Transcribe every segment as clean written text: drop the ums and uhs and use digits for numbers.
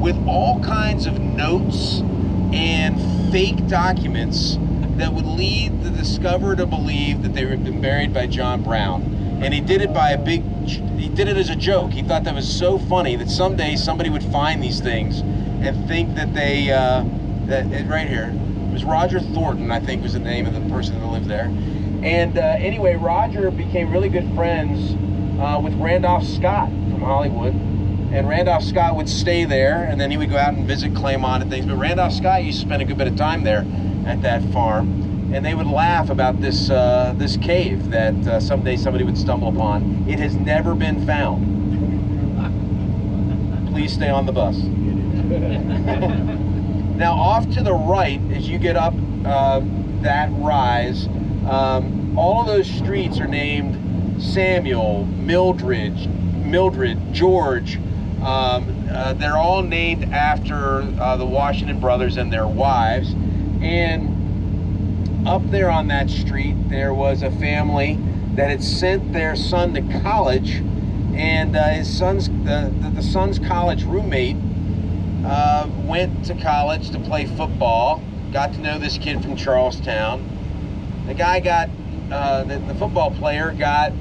with all kinds of notes and fake documents that would lead the discoverer to believe that they had been buried by John Brown. And he did it he did it as a joke. He thought that was so funny that someday somebody would find these things and think that right here, it was Roger Thornton, I think was the name of the person that lived there. And anyway, Roger became really good friends with Randolph Scott from Hollywood. And Randolph Scott would stay there, and then he would go out and visit Claymont and things. But Randolph Scott used to spend a good bit of time there at that farm. And they would laugh about this this cave that someday somebody would stumble upon. It has never been found. Please stay on the bus. Now off to the right, as you get up that rise, all of those streets are named Samuel, Mildred, George. They're all named after the Washington brothers and their wives. And up there on that street, there was a family that had sent their son to college, and the son's college roommate went to college to play football. Got to know this kid from Charlestown. The guy the football player got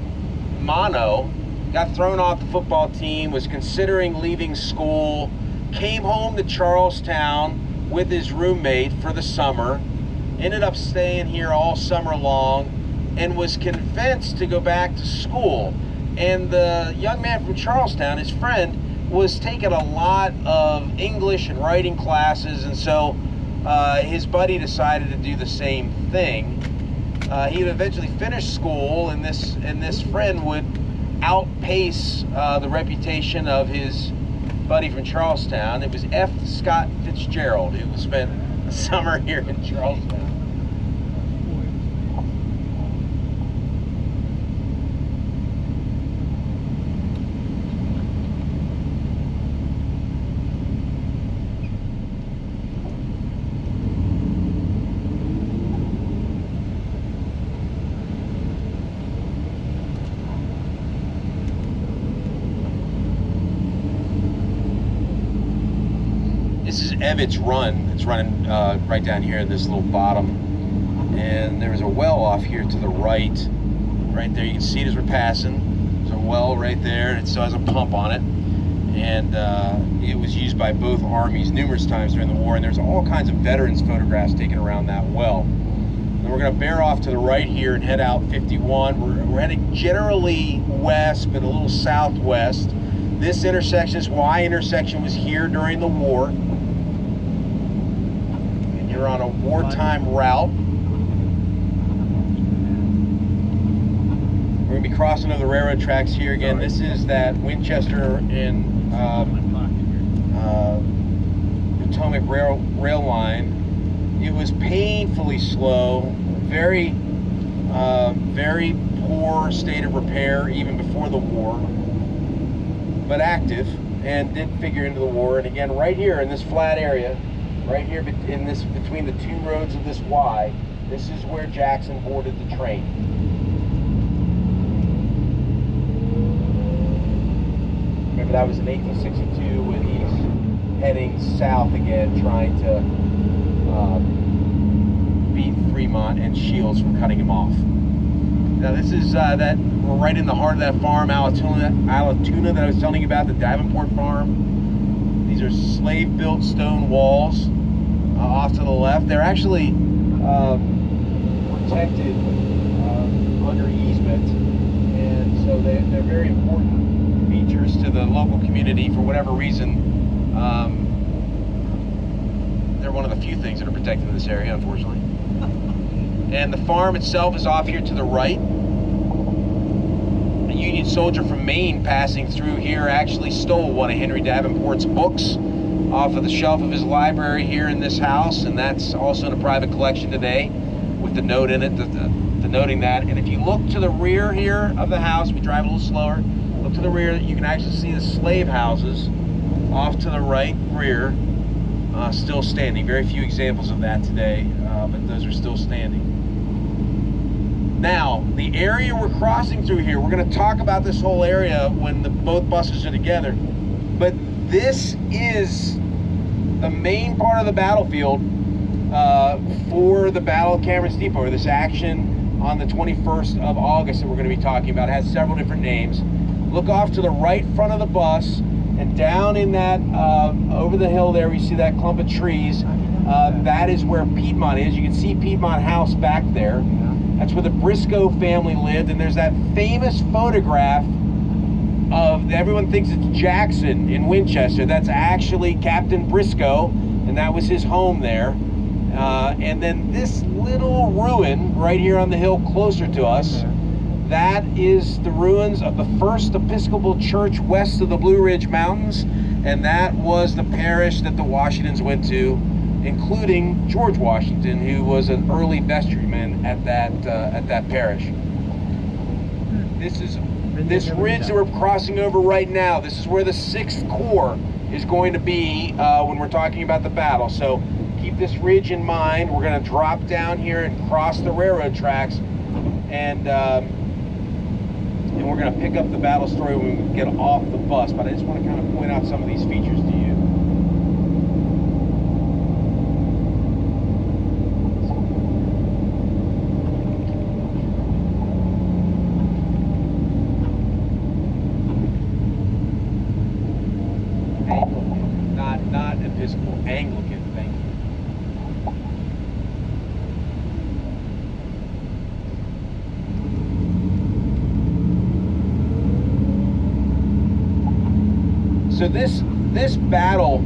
mono, got thrown off the football team, was considering leaving school, came home to Charlestown with his roommate for the summer, ended up staying here all summer long, and was convinced to go back to school. And the young man from Charlestown, his friend, was taking a lot of English and writing classes, and so his buddy decided to do the same thing. He would eventually finish school, and this friend would outpace the reputation of his buddy from Charlestown. It was F. Scott Fitzgerald, who spent the summer here in Charlestown. This is Evet's Run. It's running right down here in this little bottom. And there's a well off here to the right. Right there, you can see it as we're passing. There's a well right there, and it still has a pump on it. And it was used by both armies numerous times during the war, and there's all kinds of veterans photographs taken around that well. And we're gonna bear off to the right here and head out 51. We're heading generally west, but a little southwest. This intersection, this Y intersection, was here during the war. You're on a wartime route. We're going to be crossing over the railroad tracks here again. This is that Winchester and Potomac rail line. It was painfully slow, very poor state of repair even before the war, but active, and did figure into the war. And again, right here in this flat area, right here in this, between the two roads of this Y, this is where Jackson boarded the train. Remember, that was in 1862 when he's heading south again, trying to beat Fremont and Shields from cutting him off. Now this is we're right in the heart of that farm, Alatoona, that I was telling you about, the Davenport farm. These are slave-built stone walls off to the left. They're actually protected under easement, and so they're very important features to the local community. For whatever reason, they're one of the few things that are protected in this area, unfortunately. And the farm itself is off here to the right. A Union soldier from Maine passing through here actually stole one of Henry Davenport's books off of the shelf of his library here in this house, and that's also in a private collection today with the note in it, denoting that. And if you look to the rear here of the house, we drive a little slower, look to the rear, you can actually see the slave houses off to the right rear, still standing. Very few examples of that today, but those are still standing. Now, the area we're crossing through here, we're going to talk about this whole area when both buses are together, but this is the main part of the battlefield for the Battle of Cameron's Depot, or this action on the 21st of August that we're going to be talking about, has several different names. Look off to the right front of the bus, and down in that, over the hill there, we see that clump of trees. That is where Piedmont is. You can see Piedmont House back there. That's where the Briscoe family lived, and there's that famous photograph of, everyone thinks it's Jackson in Winchester. That's actually Captain Briscoe, and that was his home there. And then this little ruin right here on the hill closer to us, that is the ruins of the First Episcopal Church west of the Blue Ridge Mountains, and that was the parish that the Washingtons went to, including George Washington, who was an early vestryman at that parish. This ridge that we're crossing over right now, this is where the 6th Corps is going to be when we're talking about the battle. So keep this ridge in mind. We're going to drop down here and cross the railroad tracks, and we're going to pick up the battle story when we get off the bus. But I just want to kind of point out some of these features to you. Anglican, not Episcopal, Anglican, thank you. So this battle,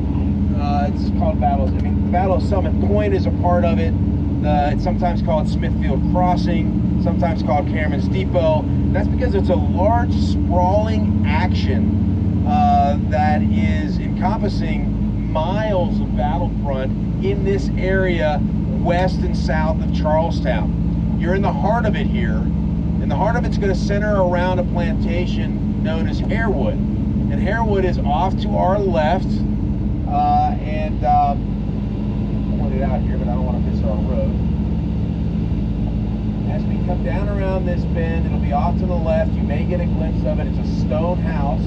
it's called Battle. I mean, Battle of Summit Point is a part of it. It's sometimes called Smithfields Crossing, sometimes called Cameron's Depot. That's because it's a large, sprawling action that is encompassing miles of battlefront in this area west and south of Charlestown. You're in the heart of it here, and the heart of it's going to center around a plantation known as Harewood. And Harewood is off to our left, and I'll point it out here, but I don't want to miss our road. As we come down around this bend, it'll be off to the left. You may get a glimpse of it. It's a stone house.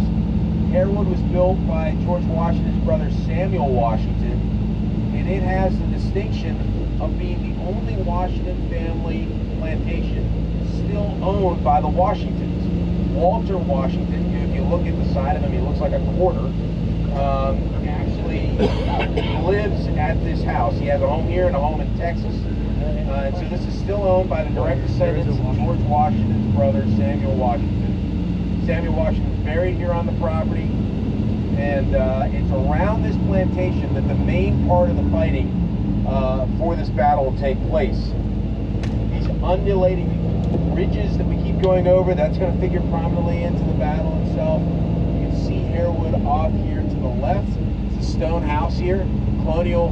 Harewood was built by George Washington's brother Samuel Washington, and it has the distinction of being the only Washington family plantation still owned by the Washingtons. Walter Washington, who, if you look at the side of him, he looks like a quarter, actually lives at this house. He has a home here and a home in Texas. And so this is still owned by the direct descendants of George Washington's brother, Samuel Washington. Samuel Washington is buried here on the property, and it's around this plantation that the main part of the fighting for this battle will take place. These undulating ridges that we keep going over, that's going to figure prominently into the battle itself. You can see Harewood off here to the left. It's a stone house here, colonial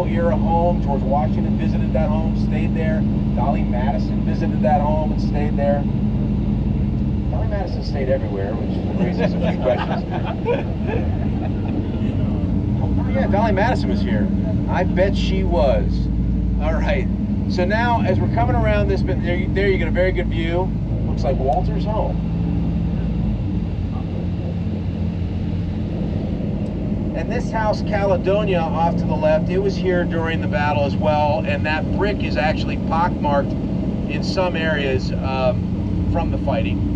era home. George Washington visited that home, stayed there. Dolly Madison visited that home and stayed there. Dolly Madison stayed everywhere, which raises a few questions. Oh yeah, Dolly Madison was here. I bet she was. All right. So now, as we're coming around this bit, there you get a very good view. Looks like Walter's home. And this house, Caledonia, off to the left, it was here during the battle as well, and that brick is actually pockmarked in some areas from the fighting.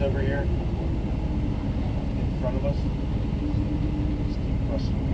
over here in front of us. Steep crossing.